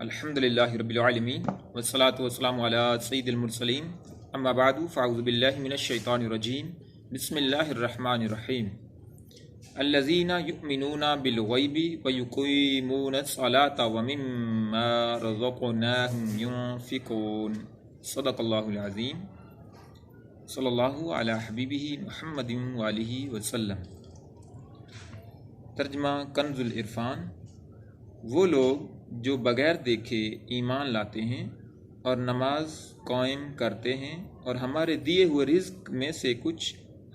الحمدللہ رب العالمین والصلاة والسلام علی سید المرسلین اما بعد فاعوذ باللہ من الشیطان الرجیم بسم اللہ الرحمن الرحیم الذین یؤمنون بالغیب ویقیمون الصلاة ومما رزقناہم ینفقون صدق اللہ العظیم صلی اللہ علی حبیبہ محمد وآلہ وسلم۔ ترجمہ کنز العرفان۔ وہ لوگ جو بغیر دیکھے ایمان لاتے ہیں اور نماز قائم کرتے ہیں اور ہمارے دیے ہوئے رزق میں سے کچھ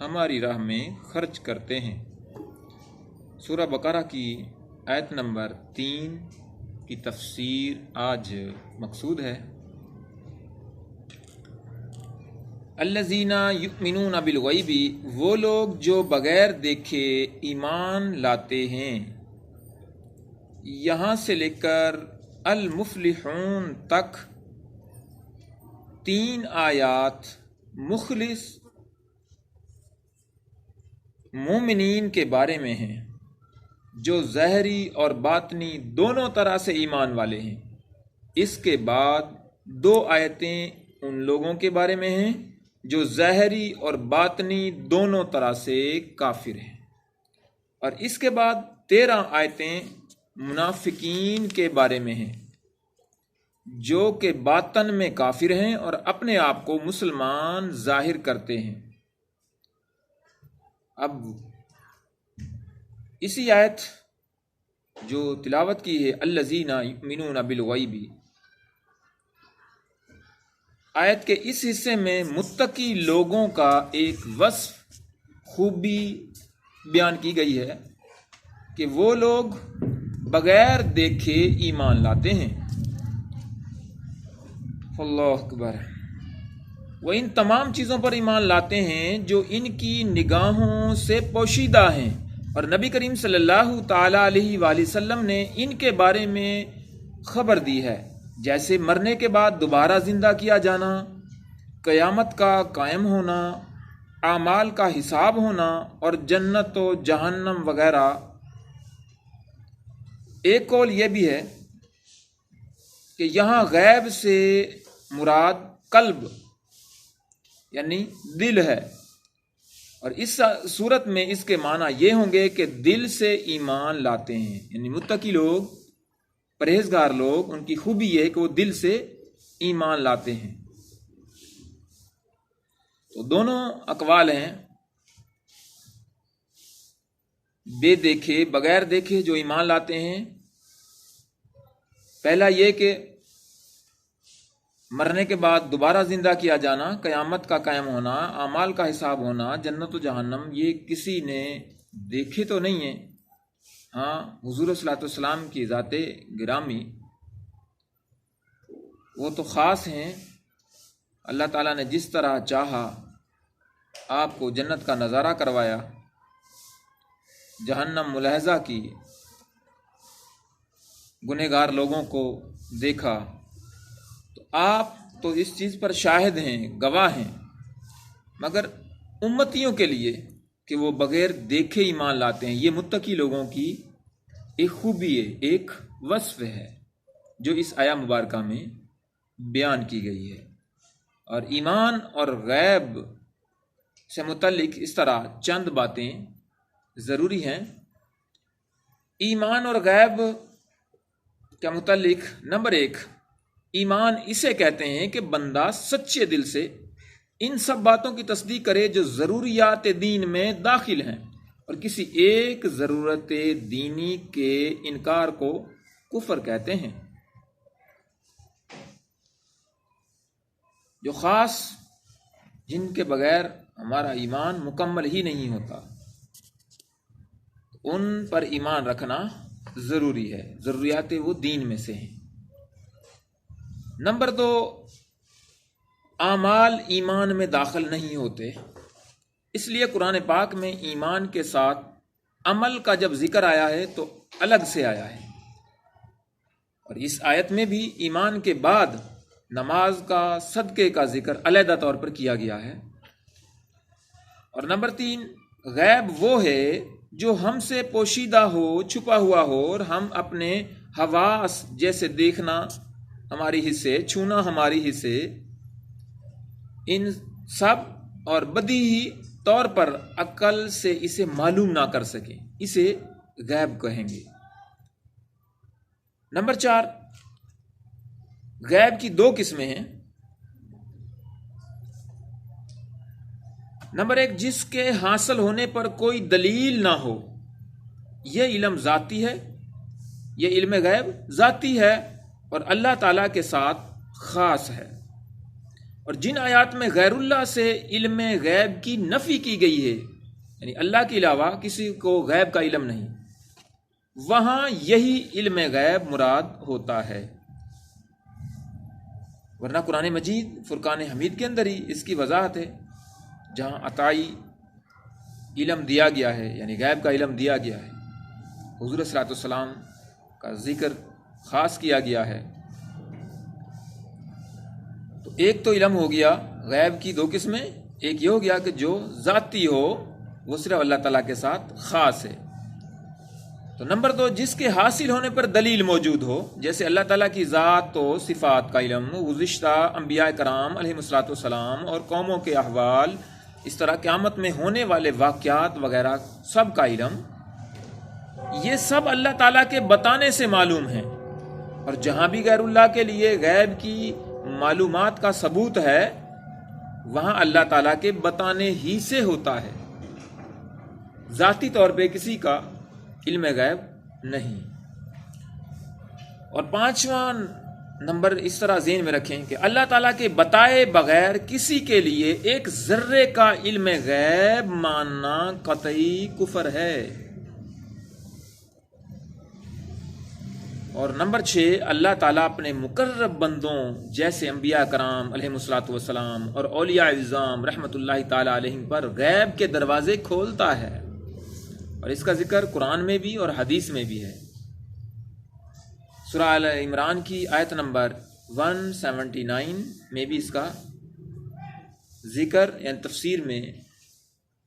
ہماری راہ میں خرچ کرتے ہیں۔ سورہ بقرہ کی آیت نمبر 3 کی تفسیر آج مقصود ہے۔ الذین یؤمنون بالغیب، وہ لوگ جو بغیر دیکھے ایمان لاتے ہیں۔ یہاں سے لے کر المفلحون تک 3 آیات مخلص مومنین کے بارے میں ہیں جو ظاہری اور باطنی دونوں طرح سے ایمان والے ہیں۔ اس کے بعد 2 آیتیں ان لوگوں کے بارے میں ہیں جو ظاہری اور باطنی دونوں طرح سے کافر ہیں، اور اس کے بعد 13 آیتیں منافقین کے بارے میں ہیں جو کہ باطن میں کافر ہیں اور اپنے آپ کو مسلمان ظاہر کرتے ہیں۔ اب اسی آیت جو تلاوت کی ہے الذین یؤمنون بالغیب، آیت کے اس حصے میں متقی لوگوں کا ایک وصف خوبی بیان کی گئی ہے کہ وہ لوگ بغیر دیکھے ایمان لاتے ہیں۔ اللہ اکبر۔ وہ ان تمام چیزوں پر ایمان لاتے ہیں جو ان کی نگاہوں سے پوشیدہ ہیں، اور نبی کریم صلی اللہ تعالیٰ علیہ وآلہ وسلم نے ان کے بارے میں خبر دی ہے، جیسے مرنے کے بعد دوبارہ زندہ کیا جانا، قیامت کا قائم ہونا، اعمال کا حساب ہونا اور جنت و جہنم وغیرہ۔ ایک قول یہ بھی ہے کہ یہاں غیب سے مراد قلب یعنی دل ہے، اور اس صورت میں اس کے معنی یہ ہوں گے کہ دل سے ایمان لاتے ہیں، یعنی متقی لوگ، پرہیزگار لوگ، ان کی خوبی یہ ہے کہ وہ دل سے ایمان لاتے ہیں۔ تو دونوں اقوال ہیں، بے دیکھے بغیر دیکھے جو ایمان لاتے ہیں۔ پہلا یہ کہ مرنے کے بعد دوبارہ زندہ کیا جانا، قیامت کا قائم ہونا، اعمال کا حساب ہونا، جنت و جہنم، یہ کسی نے دیکھے تو نہیں ہے۔ ہاں، حضور صلی اللہ علیہ وسلم کی ذات گرامی وہ تو خاص ہیں، اللہ تعالیٰ نے جس طرح چاہا آپ کو جنت کا نظارہ کروایا، جہنم ملاحظہ کی، گنہگار لوگوں کو دیکھا، تو آپ تو اس چیز پر شاہد ہیں، گواہ ہیں، مگر امتیوں کے لیے کہ وہ بغیر دیکھے ایمان لاتے ہیں، یہ متقی لوگوں کی ایک خوبی ہے، ایک وصف ہے جو اس آیہ مبارکہ میں بیان کی گئی ہے۔ اور ایمان اور غیب سے متعلق اس طرح چند باتیں ضروری ہیں۔ ایمان اور غیب کے متعلق نمبر 1، ایمان اسے کہتے ہیں کہ بندہ سچے دل سے ان سب باتوں کی تصدیق کرے جو ضروریات دین میں داخل ہیں، اور کسی ایک ضرورت دینی کے انکار کو کفر کہتے ہیں۔ جو خاص جن کے بغیر ہمارا ایمان مکمل ہی نہیں ہوتا، ان پر ایمان رکھنا ضروری ہے، ضروریات وہ دین میں سے ہیں۔ نمبر 2، اعمال ایمان میں داخل نہیں ہوتے، اس لیے قرآن پاک میں ایمان کے ساتھ عمل کا جب ذکر آیا ہے تو الگ سے آیا ہے، اور اس آیت میں بھی ایمان کے بعد نماز کا، صدقے کا ذکر علیحدہ طور پر کیا گیا ہے۔ اور نمبر 3، غیب وہ ہے جو ہم سے پوشیدہ ہو، چھپا ہوا ہو، اور ہم اپنے حواس جیسے دیکھنا ہماری حصے، چھونا ہماری حصے، ان سب اور بدیہی طور پر عقل سے اسے معلوم نہ کر سکیں، اسے غیب کہیں گے۔ نمبر 4، غیب کی 2 قسمیں ہیں۔ نمبر 1، جس کے حاصل ہونے پر کوئی دلیل نہ ہو، یہ علم ذاتی ہے، یہ علم غیب ذاتی ہے اور اللہ تعالیٰ کے ساتھ خاص ہے۔ اور جن آیات میں غیر اللہ سے علم غیب کی نفی کی گئی ہے، یعنی اللہ کے علاوہ کسی کو غیب کا علم نہیں، وہاں یہی علم غیب مراد ہوتا ہے۔ ورنہ قرآن مجید فرقان حمید کے اندر ہی اس کی وضاحت ہے، جہاں عطائی علم دیا گیا ہے، یعنی غیب کا علم دیا گیا ہے، حضور صلی اللہ علیہ وسلم کا ذکر خاص کیا گیا ہے۔ تو ایک تو علم ہو گیا غیب کی 2 قسمیں، ایک یہ ہو گیا کہ جو ذاتی ہو، وہ صرف اللہ تعالیٰ کے ساتھ خاص ہے۔ تو نمبر 2، جس کے حاصل ہونے پر دلیل موجود ہو، جیسے اللہ تعالیٰ کی ذات و صفات کا علم، گزشتہ انبیاء کرام علیہ السلام اور قوموں کے احوال، اس طرح قیامت میں ہونے والے واقعات وغیرہ سب کا علم، یہ سب اللہ تعالیٰ کے بتانے سے معلوم ہیں۔ اور جہاں بھی غیر اللہ کے لیے غیب کی معلومات کا ثبوت ہے، وہاں اللہ تعالیٰ کے بتانے ہی سے ہوتا ہے، ذاتی طور پہ کسی کا علم غیب نہیں۔ اور 5واں نمبر اس طرح ذہن میں رکھیں کہ اللہ تعالیٰ کے بتائے بغیر کسی کے لیے ایک ذرے کا علم غیب ماننا قطعی کفر ہے۔ اور نمبر 6، اللہ تعالیٰ اپنے مقرب بندوں جیسے انبیاء کرام علیہ السلام اور اولیاء اعظام رحمۃ اللہ تعالیٰ علیہم پر غیب کے دروازے کھولتا ہے، اور اس کا ذکر قرآن میں بھی اور حدیث میں بھی ہے۔ سورہ آل عمران کی آیت نمبر 179 میں بھی اس کا ذکر، یعنی تفسیر میں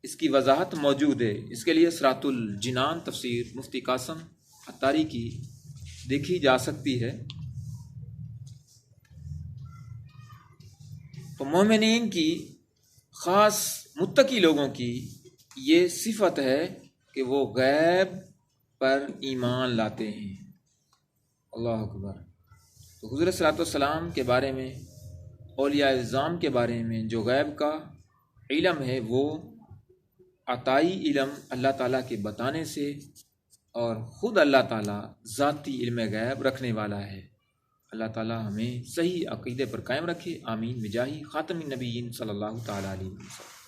اس کی وضاحت موجود ہے۔ اس کے لیے صراط الجنان تفسیر مفتی قاسم عطاری کی دیکھی جا سکتی ہے۔ تو مومنین کی، خاص متقی لوگوں کی یہ صفت ہے کہ وہ غیب پر ایمان لاتے ہیں۔ اللہ اکبر۔ تو حضور صلی اللہ علیہ وسلم کے بارے میں، اولیاء اعظام کے بارے میں جو غیب کا علم ہے، وہ عطائی علم اللہ تعالیٰ کے بتانے سے، اور خود اللہ تعالیٰ ذاتی علم غیب رکھنے والا ہے۔ اللہ تعالیٰ ہمیں صحیح عقیدے پر قائم رکھے، آمین بجاہ خاتم النبیین صلی اللہ تعالیٰ علیہ وسلم۔